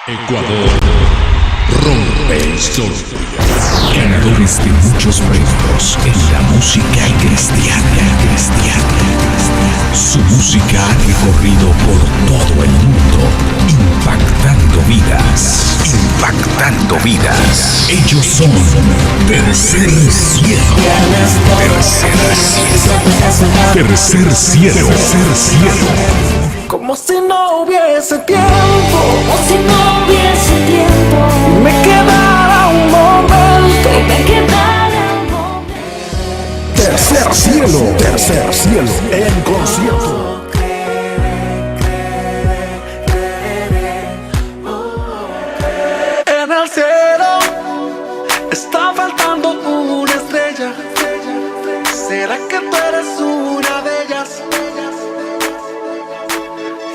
Ecuador rompe historia. Ganadores de muchos premios en la música cristiana. Su música ha recorrido por todo el mundo, impactando vidas. Ellos son Tercer Cielo. Tercer Cielo. Como si no hubiese tiempo, y me quedara un momento, Tercer Cielo en concierto. En el cielo está faltando una estrella. ¿Será que tú eres una de ellas?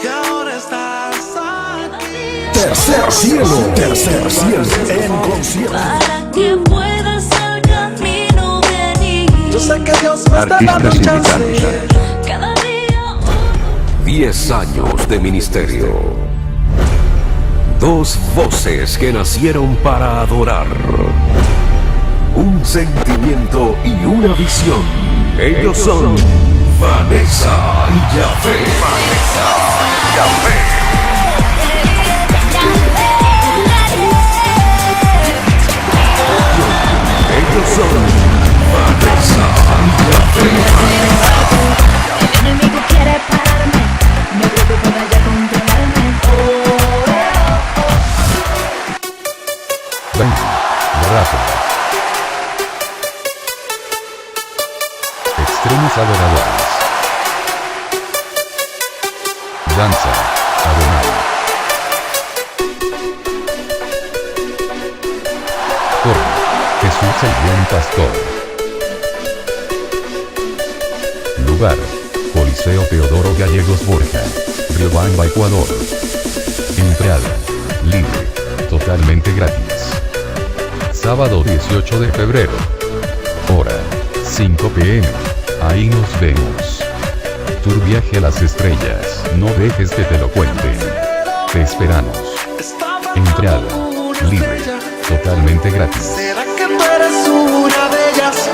Y ahora estás aquí. Tercer Cielo en concierto. Para que puedas el camino venir. Yo sé que Dios me está dando Artistas chance. invitados. Cada día 10 años de ministerio. 2 voces que nacieron para adorar. Un sentimiento y una visión. Ellos son Vanessa y Yahvé. Ellos son Vanessa y Yahvé. el enemigo quiere pararme. No creo que pueda ya controlarme. Rápido. Extremos adoradores. Danza. Adonai. Coro. Jesús el buen pastor. Lugar. Coliseo Teodoro Gallegos Borja. Riobamba, Ecuador. Entrada. Libre. Totalmente gratis. Sábado 18 de febrero. Hora 5 p.m. Ahí nos vemos. Tour Viaje a las Estrellas. No dejes que te lo cuenten. Te esperamos. Entrada libre. Totalmente gratis. ¿Será que tú eres una de ellas?